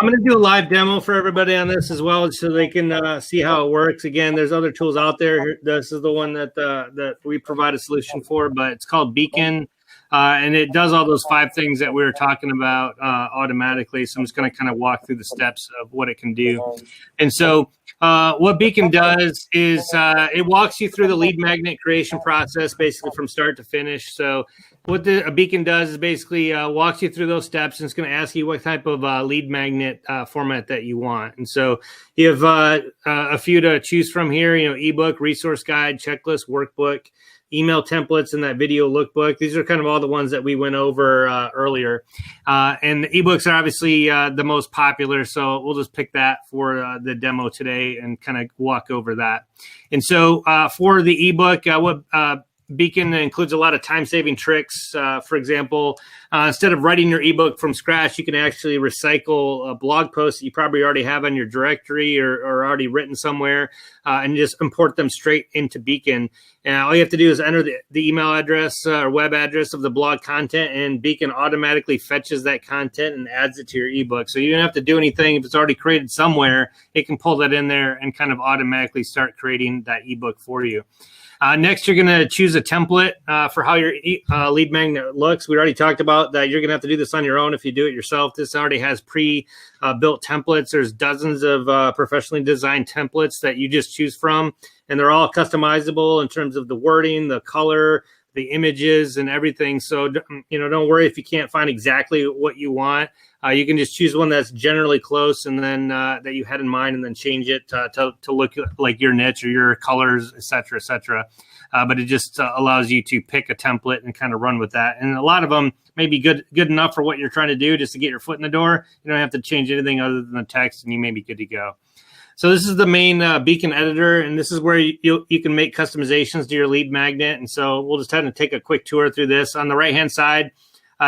I'm going to do a live demo for everybody on this as well, so they can see how it works. Again, there's other tools out there. This is the one that we provide a solution for, but it's called Beacon, and it does all those 5 things that we were talking about automatically. So I'm just going to kind of walk through the steps of what it can do. And so what Beacon does is it walks you through the lead magnet creation process, basically from start to finish. So what a Beacon does is basically walks you through those steps, and it's going to ask you what type of lead magnet format that you want. And so you have a few to choose from here, ebook, resource guide, checklist, workbook, email templates, and that video lookbook. These are kind of all the ones that we went over earlier. And the ebooks are obviously the most popular, so we'll just pick that for the demo today and kind of walk over that. And so for the ebook, what Beacon includes a lot of time-saving tricks. For example, instead of writing your ebook from scratch, you can actually recycle a blog post that you probably already have on your directory or already written somewhere, and just import them straight into Beacon. And all you have to do is enter the email address or web address of the blog content, and Beacon automatically fetches that content and adds it to your ebook. So you don't have to do anything. If it's already created somewhere, it can pull that in there and kind of automatically start creating that ebook for you. Next, you're going to choose a template for how your lead magnet looks. We already talked about that. You're going to have to do this on your own if you do it yourself. This already has pre-built templates. There's dozens of professionally designed templates that you just choose from, and they're all customizable in terms of the wording, the color, the images, and everything. So, don't worry if you can't find exactly what you want. You can just choose one that's generally close, and then that you had in mind, and then change it to look like your niche or your colors, et cetera, et cetera. But it just allows you to pick a template and kind of run with that. And a lot of them may be good enough for what you're trying to do, just to get your foot in the door. You don't have to change anything other than the text, and you may be good to go. So this is the main Beacon editor, and this is where you can make customizations to your lead magnet. And so we'll just have to take a quick tour through this. On the right-hand side,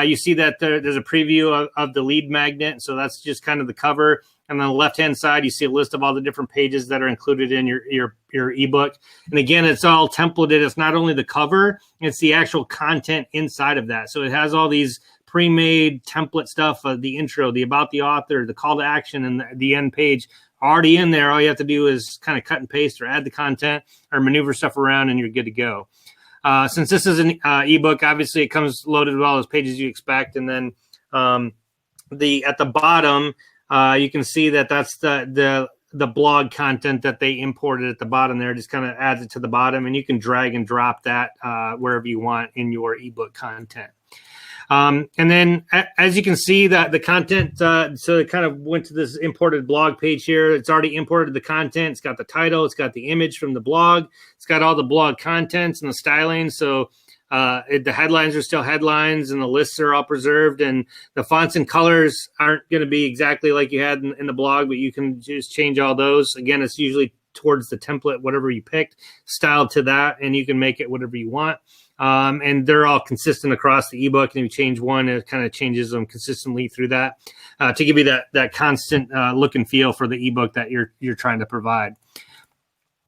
you see that there's a preview of the lead magnet. So that's just kind of the cover. And on the left-hand side, you see a list of all the different pages that are included in your ebook. And again, it's all templated. It's not only the cover, it's the actual content inside of that. So it has all these pre-made template stuff, the intro, the about the author, the call to action, and the end page already in there. All you have to do is kind of cut and paste or add the content or maneuver stuff around, and you're good to go. Since this is an ebook, obviously it comes loaded with all those pages you expect. And then at the bottom, you can see that that's the blog content that they imported at the bottom there. Just kind of adds it to the bottom, and you can drag and drop that wherever you want in your ebook content. And then as you can see that the content, so it kind of went to this imported blog page here. It's already imported the content. It's got the title. It's got the image from the blog. It's got all the blog contents and the styling. So the headlines are still headlines, and the lists are all preserved, and the fonts and colors aren't going to be exactly like you had in the blog, but you can just change all those. Again, it's usually towards the template, whatever you picked, styled to that, and you can make it whatever you want. And they're all consistent across the ebook. And if you change one, it kind of changes them consistently through that to give you that constant look and feel for the ebook that you're trying to provide.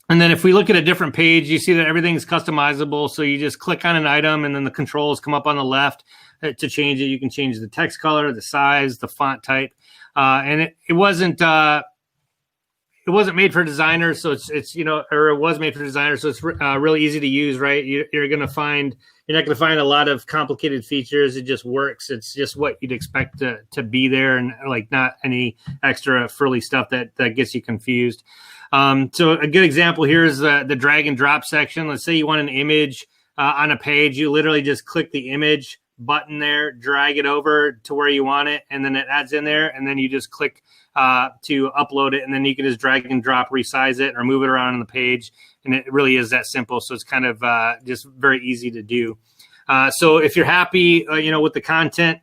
And then if we look at a different page, you see that everything's customizable. So you just click on an item, and then the controls come up on the left to change it. You can change the text color, the size, the font type, and it wasn't made for designers, so it's or it was made for designers, so it's really easy to use, right? You're not going to find a lot of complicated features. It just works. It's just what you'd expect to be there, and like not any extra frilly stuff that gets you confused. So a good example here is the drag and drop section. Let's say you want an image on a page. You literally just click the image button there, drag it over to where you want it, and then it adds in there, and then you just click to upload it, and then you can just drag and drop, resize it, or move it around on the page, and it really is that simple. So it's kind of just very easy to do. So if you're happy, with the content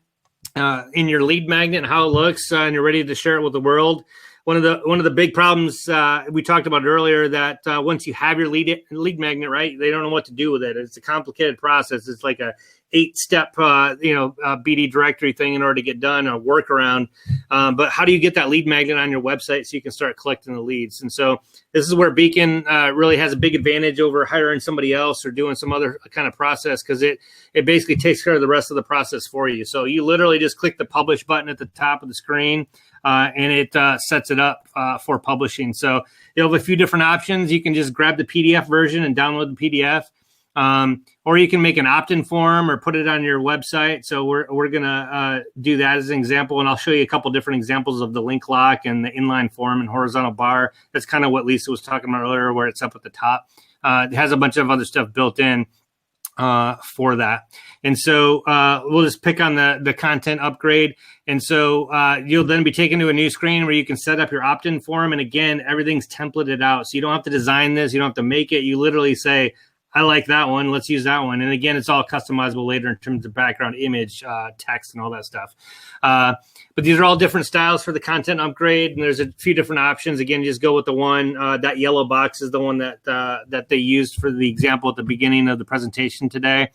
in your lead magnet and how it looks, and you're ready to share it with the world, one of the big problems we talked about earlier, that once you have your lead magnet, right, they don't know what to do with it. It's a complicated process. It's like a 8-step, BD directory thing in order to get done, a workaround. But how do you get that lead magnet on your website so you can start collecting the leads? And so this is where Beacon really has a big advantage over hiring somebody else or doing some other kind of process, because it basically takes care of the rest of the process for you. So you literally just click the publish button at the top of the screen, and it sets it up for publishing. So you'll have a few different options. You can just grab the PDF version and download the PDF. Or you can make an opt-in form or put it on your website. So we're going to do that as an example. And I'll show you a couple different examples of the link lock and the inline form and horizontal bar. That's kind of what Lisa was talking about earlier, where it's up at the top. It has a bunch of other stuff built in for that. And so we'll just pick on the content upgrade. And so you'll then be taken to a new screen where you can set up your opt-in form. And again, everything's templated out. So you don't have to design this. You don't have to make it. You literally say, I like that one. Let's use that one. And again, it's all customizable later in terms of background image, text, and all that stuff. But these are all different styles for the content upgrade. And there's a few different options. Again, just go with the one. That yellow box is the one that they used for the example at the beginning of the presentation today.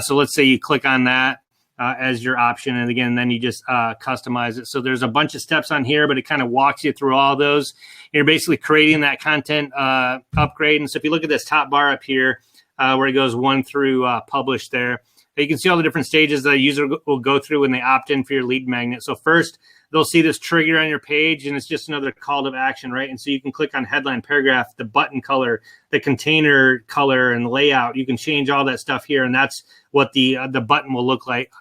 So let's say you click on that as your option. And again, then you just customize it. So there's a bunch of steps on here, but it kind of walks you through all those. You're basically creating that content upgrade. And so if you look at this top bar up here, where it goes 1 through publish there, you can see all the different stages that a user will go through when they opt in for your lead magnet. So first, they'll see this trigger on your page, and it's just another call to action, right? And so you can click on headline, paragraph, the button color, the container color, and layout. You can change all that stuff here, and that's what the button will look like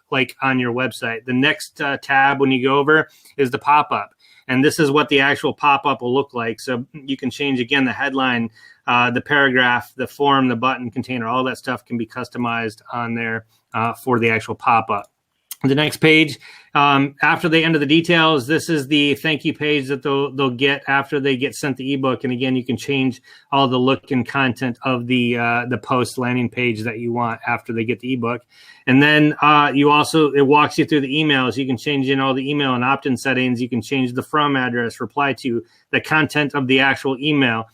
on your website. The next tab when you go over is the pop-up. And this is what the actual pop-up will look like. So you can change, again, the headline, the paragraph, the form, the button, container, all that stuff can be customized on there for the actual pop-up. The next page, after they enter the details, this is the thank you page that they'll get after they get sent the ebook. And again, you can change all the look and content of the post landing page that you want after they get the ebook. And then it walks you through the emails. You can change in all the email and opt-in settings. You can change the from address, reply to, the content of the actual email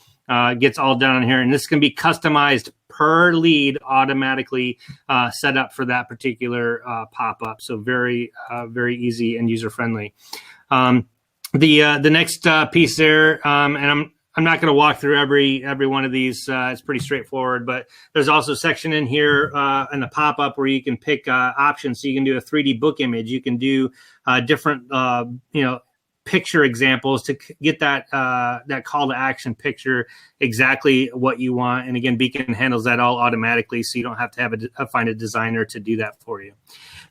gets all down here. And this can be customized per lead, automatically set up for that particular pop-up. So very, very easy and user-friendly. The next piece there, and I'm not going to walk through every one of these. It's pretty straightforward, but there's also a section in here in the pop-up where you can pick options. So you can do a 3D book image. You can do different, picture examples to get that call to action picture exactly what you want. And again, Beacon handles that all automatically, so you don't have to find a designer to do that for you.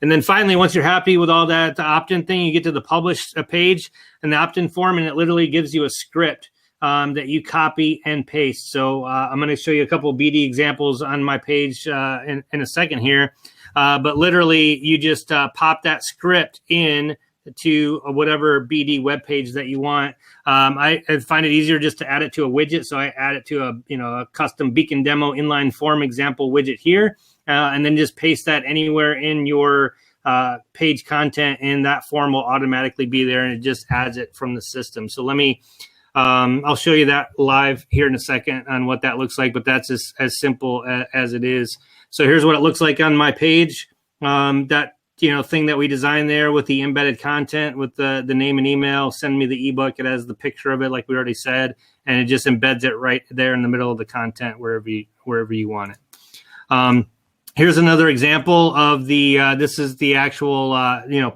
And then finally, once you're happy with all that, the opt-in thing, you get to the publish page and the opt-in form, and it literally gives you a script that you copy and paste. So I'm going to show you a couple of BD examples on my page in a second here. But literally, you just pop that script in to whatever BD web page that you want. I find it easier just to add it to a widget. So I add it to a custom Beacon demo inline form example widget here, and then just paste that anywhere in your page content, and that form will automatically be there, and it just adds it from the system. So I'll show you that live here in a second on what that looks like, but that's as simple as it is. So here's what it looks like on my page. That thing that we designed there with the embedded content with the name and email, send me the ebook. It has the picture of it, like we already said, and it just embeds it right there in the middle of the content wherever you want it. Here's another example of this is the actual,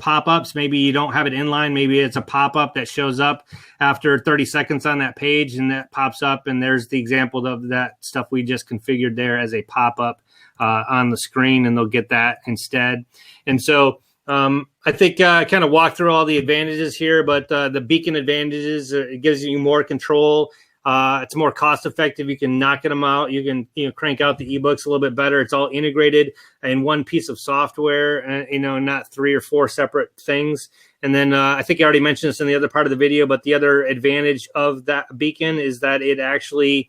pop-ups. Maybe you don't have it inline. Maybe it's a pop-up that shows up after 30 seconds on that page, and that pops up, and there's the example of that stuff we just configured there as a pop-up on the screen, and they'll get that instead. And so I think I kind of walked through all the advantages here, but the Beacon advantages, it gives you more control. It's more cost effective. You can knock them out. You can crank out the ebooks a little bit better. It's all integrated in one piece of software, not 3 or 4 separate things. And then I think I already mentioned this in the other part of the video, but the other advantage of that Beacon is that it actually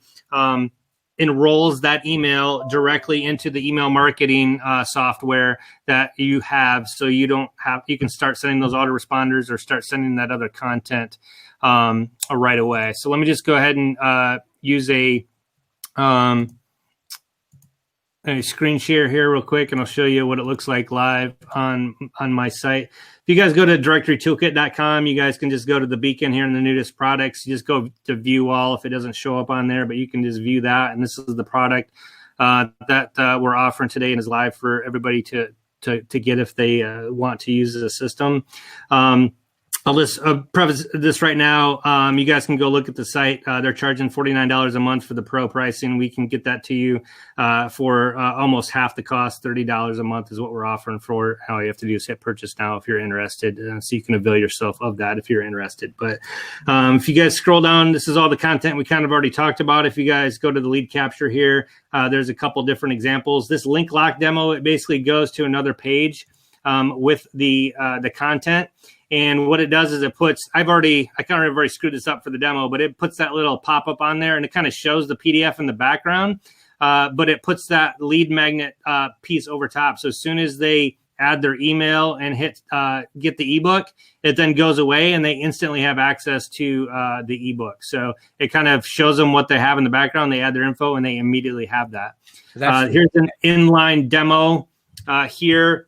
enrolls that email directly into the email marketing software that you have. So you can start sending those autoresponders or start sending that other content right away. So let me just go ahead and use a a screen share here real quick, and I'll show you what it looks like live on my site. If you guys go to directorytoolkit.com, you guys can just go to the beacon here in the newest products. You just go to view all if it doesn't show up on there, but you can just view that. And this is the product that we're offering today and is live for everybody to get if they want to use the system. I'll just preface this right now. You guys can go look at the site. They're charging $49 a month for the pro pricing. We can get that to you for almost half the cost. $30 a month is what we're offering for. All you have to do is hit purchase now if you're interested, so you can avail yourself of that if you're interested. But if you guys scroll down, this is all the content we kind of already talked about. If you guys go to the lead capture here, there's a couple different examples. This link lock demo, it basically goes to another page with the content. And what it does is it puts, I kind of already screwed this up for the demo, but it puts that little pop-up on there and it kind of shows the PDF in the background, but it puts that lead magnet piece over top. So as soon as they add their email and hit get the ebook, it then goes away and they instantly have access to the ebook. So it kind of shows them what they have in the background. They add their info and they immediately have that. Here's an inline demo here.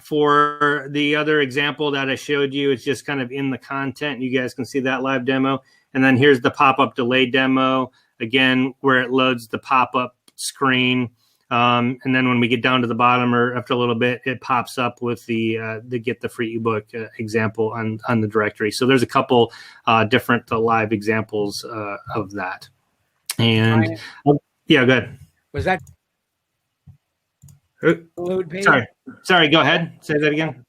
For the other example that I showed you, it's just kind of in the content. You guys can see that live demo. And then here's the pop-up delay demo, again, where it loads the pop-up screen. And then when we get down to the bottom or after a little bit, it pops up with the get the free ebook example on the directory. So there's a couple different live examples of that. And yeah, go ahead. Was that load page? Sorry, go ahead. Say that again.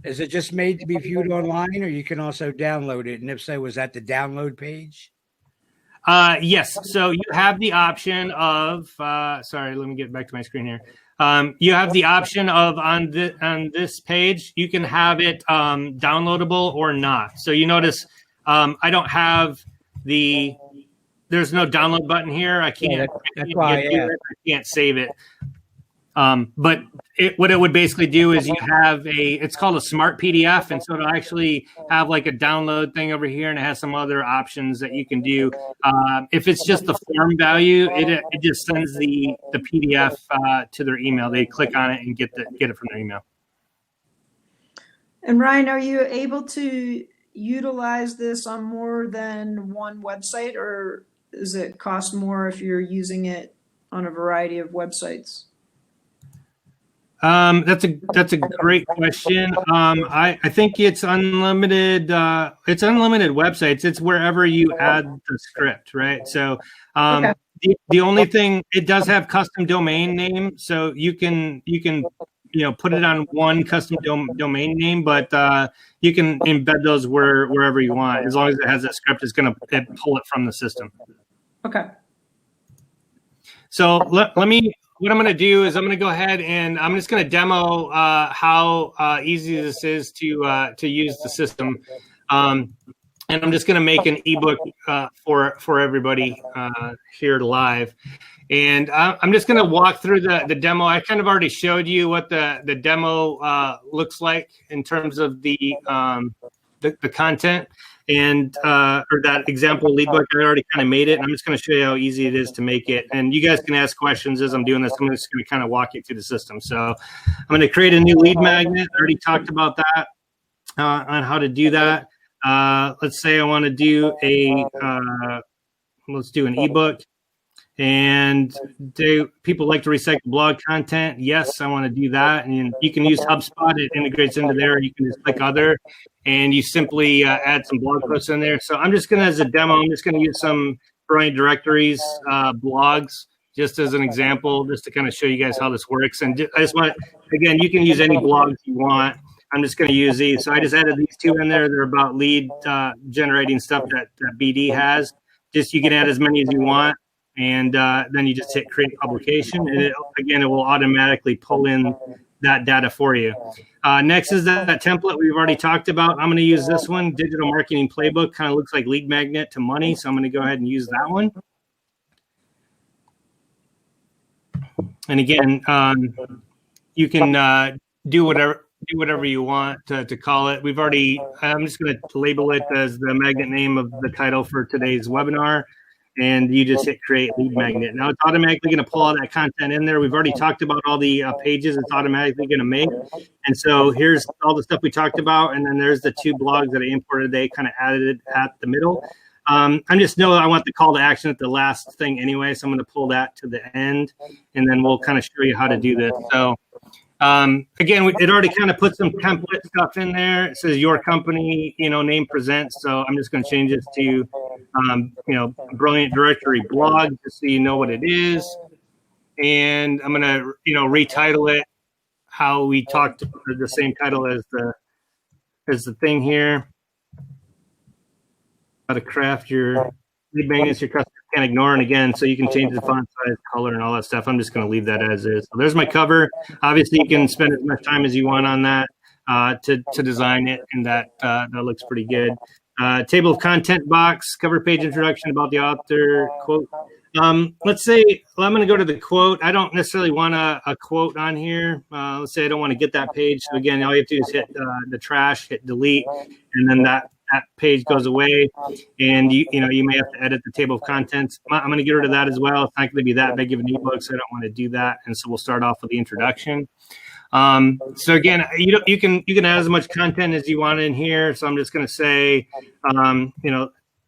Is it just made to be viewed online, or you can also download it? And if so, was that the download page? Yes. So you have the option of sorry, let me get back to my screen here. You have the option of on this page, you can have it downloadable or not. So you notice I don't have there's no download button here. I can't I can't save it. But what it would basically do is you have it's called a smart PDF. And so it'll actually have like a download thing over here, and it has some other options that you can do. If it's just the form value, it just sends the PDF to their email. They click on it and get it from their email. And Ryan, are you able to utilize this on more than one website, or does it cost more if you're using it on a variety of websites? That's a great question. I think it's unlimited. It's unlimited websites. It's wherever you add the script, right? So okay. The only thing, it does have custom domain name, so you can put it on one custom domain name, but you can embed those wherever you want, as long as it has that script. It's going to pull it from the system. Okay. So let me. What I'm going to do is I'm going to go ahead and I'm just going to demo how easy this is to use the system, and I'm just going to make an ebook for everybody here live, and I'm just going to walk through the demo. I kind of already showed you what the demo looks like in terms of the content. And or that example lead book, I already kind of made it. And I'm just going to show you how easy it is to make it. And you guys can ask questions as I'm doing this. I'm just going to kind of walk you through the system. So I'm going to create a new lead magnet. I already talked about that on how to do that. Let's say I want to do let's do an ebook. And people like to recycle blog content. Yes, I want to do that. And you can use HubSpot. It integrates into there. You can just click other, and you simply add some blog posts in there. So I'm just going to, as a demo, I'm just going to use some Brilliant Directories blogs just as an example, just to kind of show you guys how this works. And I just want, again, you can use any blogs you want. I'm just going to use these. So I just added these two in there. They're about lead generating stuff that BD has. Just you can add as many as you want. And then you just hit create publication, and it will automatically pull in that data for you. Next is that template we've already talked about. I'm going to use this one, Digital Marketing Playbook. Kind of looks like Lead Magnet to Money, so I'm going to go ahead and use that one. And again, you can do whatever you want to call it. We've already. I'm just going to label it as the magnet name of the title for today's webinar. and you just hit create lead magnet. Now it's automatically going to pull all that content in there. We've already talked about all the pages it's automatically going to make. And so here's all the stuff we talked about. And then there's the 2 blogs that I imported. They kind of added it at the middle. I just know I want the call to action at the last thing anyway. So I'm going to pull that to the end, and then we'll kind of show you how to do this. So again, it already kind of put some template stuff in there. It says your company, name presents. So I'm just going to change this to, Brilliant Directory blog, just so you know what it is. And I'm going to, retitle it how we talked, the same title as the thing here. How to craft your lead magnets your customer can't ignore. And again, so you can change the font size, color, and all that stuff. I'm just going to leave that as is. So there's my cover. Obviously, you can spend as much time as you want on that to design it, and that looks pretty good. Table of content box, cover page introduction about the author, quote. Let's say, I'm going to go to the quote. I don't necessarily want a quote on here. Let's say I don't want to get that page. So again, all you have to do is hit the trash, hit delete, and then that page goes away, and you may have to edit the table of contents. I'm going to get rid of that as well. It's not going to be that big of an ebook, so I don't want to do that. And so we'll start off with the introduction. So again, you can add as much content as you want in here. So I'm just going to say,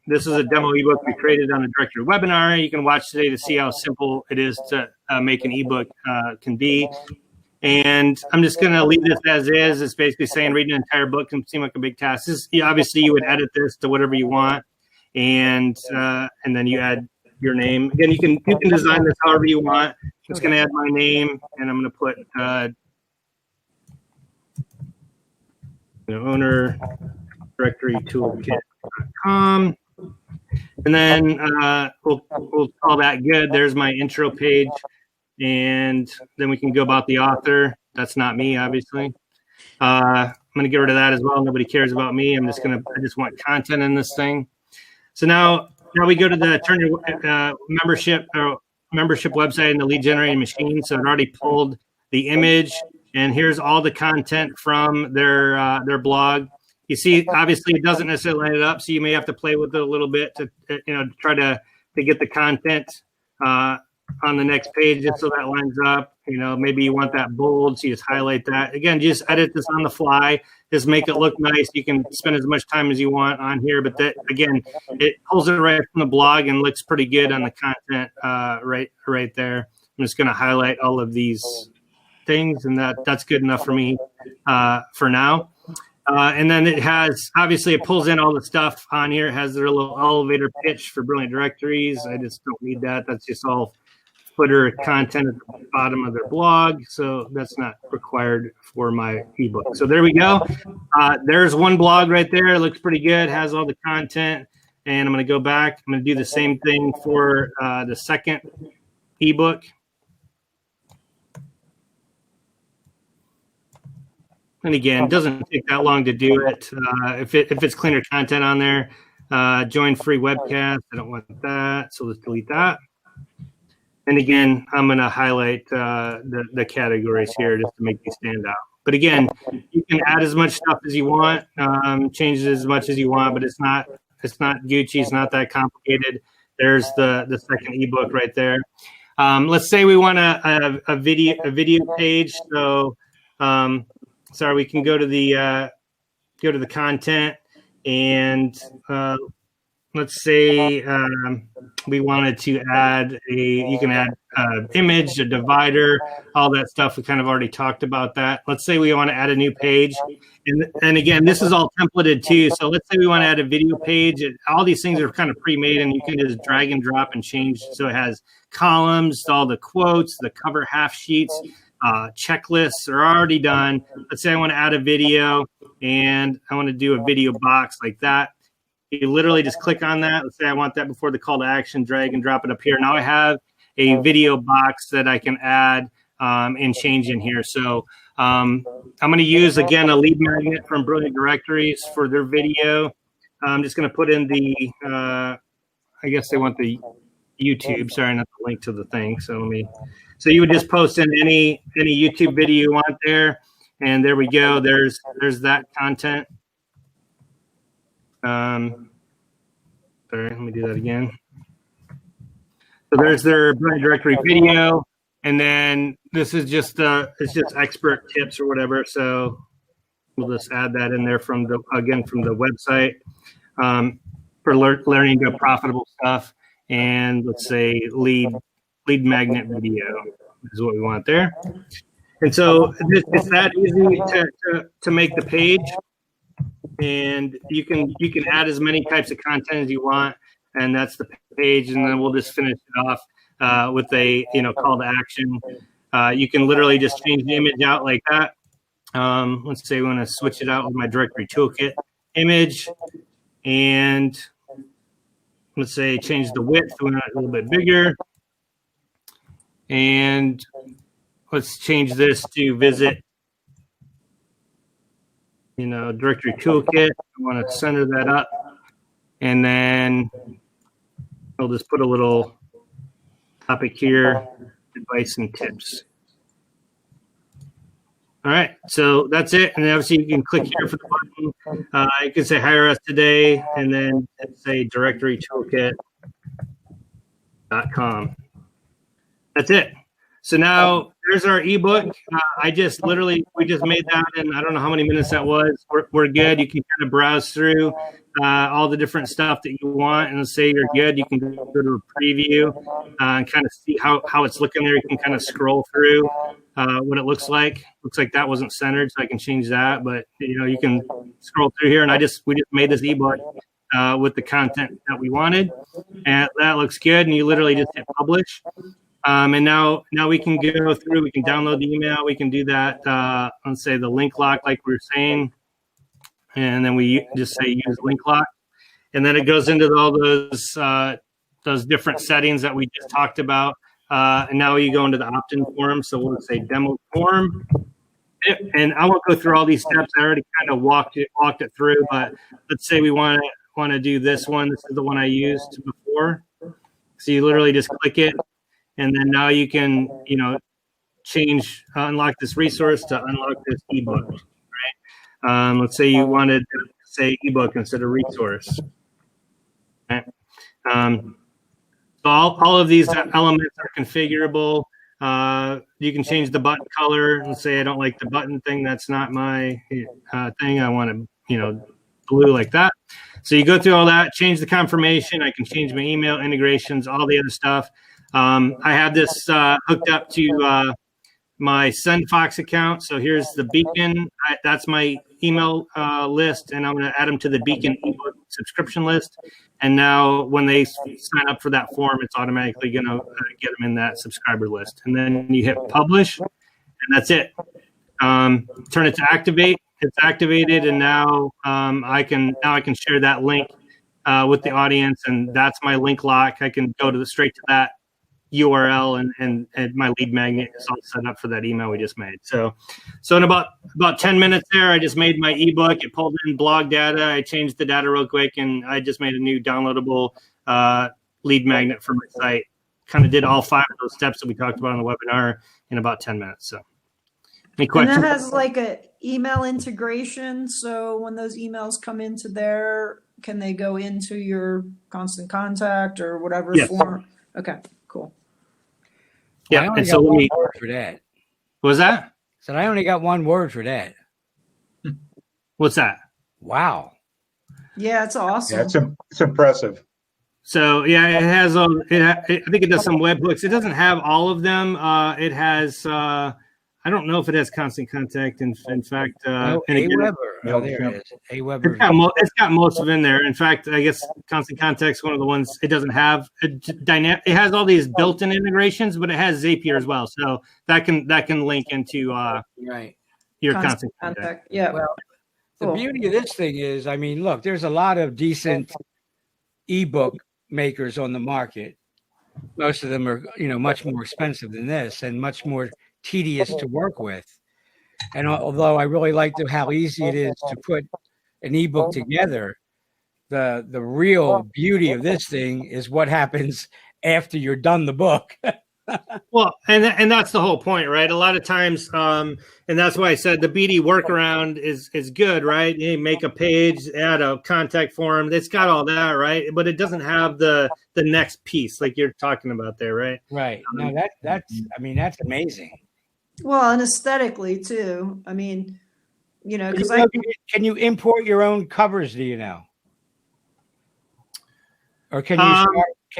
this is a demo ebook we created on the Directory webinar. You can watch today to see how simple it is to make an ebook can be. And I'm just going to leave this as is. It's basically saying reading an entire book can seem like a big task. Obviously, you would edit this to whatever you want, and then you add your name. Again, you can design this however you want. I'm just going to add my name, and I'm going to put owner directory toolkit.com, and then we'll call that good. There's my intro page. And then we can go about the author. That's not me, obviously. I'm going to get rid of that as well. Nobody cares about me. I just want content in this thing. So now we go to the turn your membership website in the lead generating machine. So it already pulled the image, and here's all the content from their blog. You see, obviously, it doesn't necessarily line it up, so you may have to play with it a little bit to try to get the content on the next page, just so that lines up. Maybe you want that bold, so you just highlight that. Again, just edit this on the fly. Just make it look nice. You can spend as much time as you want on here, but that, again, it pulls it right from the blog and looks pretty good on the content right there. I'm just going to highlight all of these things, and that's good enough for me for now. And then it pulls in all the stuff on here. It has their little elevator pitch for Brilliant Directories. I just don't need that. That's just all footer content at the bottom of their blog, so that's not required for my ebook. So there we go. There's one blog right there. It looks pretty good, has all the content, and I'm going to go back. I'm going to do the same thing for the second ebook. And again, it doesn't take that long to do it. If it's cleaner content on there, join free webcast. I don't want that, so let's delete that. And again, I'm going to highlight the categories here just to make these stand out. But again, you can add as much stuff as you want, change it as much as you want, but it's not Gucci. It's not that complicated. There's the second ebook right there. Let's say we want a video page. So we can go to the content, and let's say we wanted to add you can add image, a divider, all that stuff. We kind of already talked about that. Let's say we want to add a new page. And again, this is all templated too. So let's say we want to add a video page. All these things are kind of pre-made, and you can just drag and drop and change. So it has columns, all the quotes, the cover half sheets, checklists are already done. Let's say I want to add a video, and I want to do a video box like that. You literally just click on that. Let's say I want that before the call to action, drag and drop it up here. Now I have a video box that I can add and change in here. So I'm going to use, again, a lead magnet from Brilliant Directories for their video. I'm just going to put in the, I guess they want the YouTube, sorry, not the link to the thing. So you would just post in any YouTube video you want there. And there we go. There's that content. Sorry, let me do that again. So there's their brand directory video, and then this is just it's just expert tips or whatever. So we'll just add that in there from the website for learning the profitable stuff, and let's say lead magnet video is what we want there. And so it's that easy to make the page, and you can add as many types of content as you want, and that's the page. And then we'll just finish it off with a call to action. You can literally just change the image out like that. Let's say we want to switch it out with my directory toolkit image, and let's say change the width, we want it a little bit bigger, and let's change this to visit, directory toolkit. I want to center that up, and then I'll just put a little topic here, advice and tips. All right, so that's it. And then obviously you can click here for the button. You can say hire us today, and then say directorytoolkit.com. That's it. So now there's our ebook. We just made that in, I don't know how many minutes that was. We're good. You can kind of browse through all the different stuff that you want, and say you're good. You can go to a preview and kind of see how it's looking there. You can kind of scroll through what it looks like. Looks like that wasn't centered, so I can change that. But you can scroll through here, and we just made this ebook with the content that we wanted, and that looks good. And you literally just hit publish. And now we can go through, we can download the email, we can do that, let's say the link lock, like we were saying, and then we just say use link lock, and then it goes into all those different settings that we just talked about, and now you go into the opt-in form, so we'll say demo form, and I won't go through all these steps. I already kind of walked it through, but let's say we want to do this one. This is the one I used before, so you literally just click it. And then now you can, change, unlock this resource to unlock this ebook, right? Let's say you wanted to say ebook instead of resource. Okay. So all of these elements are configurable. You can change the button color. Let's say I don't like the button thing. That's not my thing. I want to, blue like that. So you go through all that, change the confirmation. I can change my email integrations, all the other stuff. I have this hooked up to my SendFox account. So here's the Beacon. That's my email list, and I'm going to add them to the Beacon ebook subscription list. And now when they sign up for that form, it's automatically going to get them in that subscriber list. And then you hit publish, and that's it. Turn it to activate. It's activated, and now I can share that link with the audience, and that's my link lock. I can go straight to that URL, and my lead magnet is all set up for that email we just made. So in about 10 minutes there, I just made my ebook. It pulled in blog data. I changed the data real quick, and I just made a new downloadable lead magnet for my site. Kind of did all 5 of those steps that we talked about in the webinar in about 10 minutes. So any questions? And that has like a email integration. So when those emails come into there, can they go into your constant contact or whatever form? Okay, cool. I Yeah, only and got so one let me. word for that. What was that? Said I only got one word for that. What's that? Wow. Yeah, it's awesome. Yeah, it's impressive. So yeah, it has. I think it does some webhooks. It doesn't have all of them. It has. I don't know if it has constant contact. In fact, and again, Aweber. Oh, there it is. Aweber. it's got most of it in there. In fact, I guess constant contact's one of the ones it doesn't have. It has all these built-in integrations, but it has Zapier as well. So that can link into Right. your constant contact. Yeah. Well, Cool. The beauty of this thing is, I mean, look, there's a lot of decent ebook makers on the market. Most of them are, much more expensive than this and much more tedious to work with. And although I really like how easy it is to put an ebook together, the real beauty of this thing is what happens after you're done the book. Well, and that's the whole point, right? A lot of times, and that's why I said the BD workaround is good, right? You make a page, add a contact form. It's got all that, right? But it doesn't have the next piece like you're talking about there, right? Right. No, that's amazing. Well, and aesthetically too. I mean, because Can you import your own covers? Do you know? Or can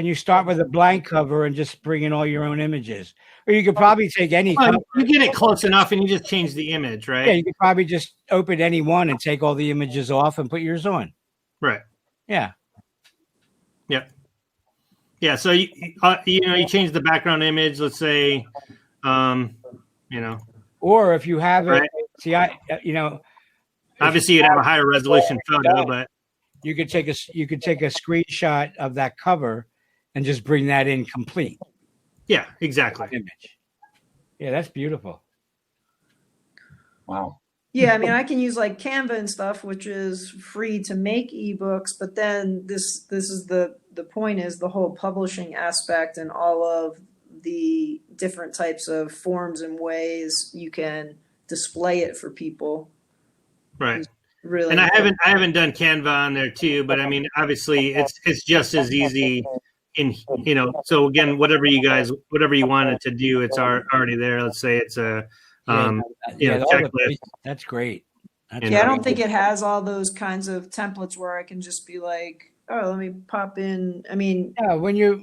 you start with a blank cover and just bring in all your own images? Or you could probably take any cover. You get it close enough and you just change the image, right? Yeah, you could probably just open any one and take all the images off and put yours on. Right. Yeah. Yep. Yeah. So you change the background image. Let's say, Or if you have it, right. see, obviously you'd have a higher resolution photo, but you could take a screenshot of that cover and just bring that in complete. yeah, exactly. Image. Yeah, that's beautiful. Wow. yeah, I mean, I can use like Canva and stuff, which is free to make ebooks, but then this is the point is the whole publishing aspect and all of the different types of forms and ways you can display it for people. Right. Really, And I haven't done Canva on there too, but I mean, obviously it's just as easy so again, whatever you wanted to do, it's already there. Let's say it's a, checklist. That's great. You Yeah, I know. don't think it has all those kinds of templates where I can just be like, oh, let me pop in. I mean, Yeah, when you're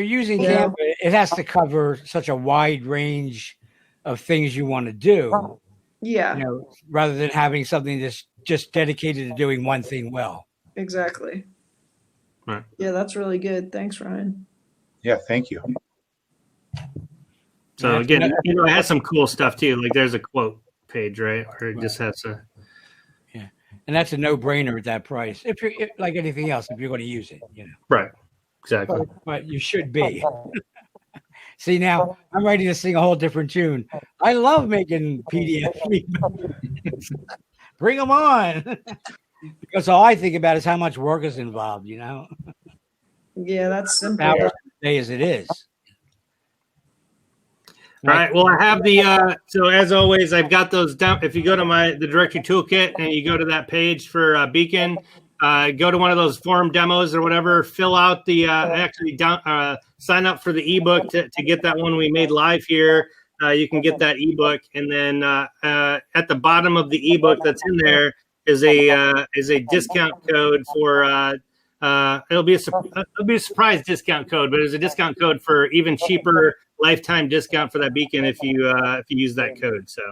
using Yeah. Canva, it has to cover such a wide range of things you want to do. yeah, Rather than having something that's just dedicated to doing one thing well. exactly. Right. Yeah, that's really good. Thanks, Ryan. Yeah, thank you. So again, it has some cool stuff too. Like there's a quote page, right? Where it just has a. And that's a no-brainer at that price. If you're like anything else, if you're going to use it, Right. Exactly. But you should be. See, now I'm ready to sing a whole different tune. I love making PDF. Bring them on. Because all I think about is how much work is involved, Yeah, that's simple. hours a day as it is. All right. Well, I have the so as always, I've got those down. If you go to the directory toolkit and you go to that page for Beacon, go to one of those forum demos or whatever, fill out the sign up for the ebook to get that one we made live here. You can get that ebook, and then at the bottom of the ebook that's in there is a discount code for it'll be a surprise discount code, but there's a discount code for even cheaper lifetime discount for that Beacon if you use that code. So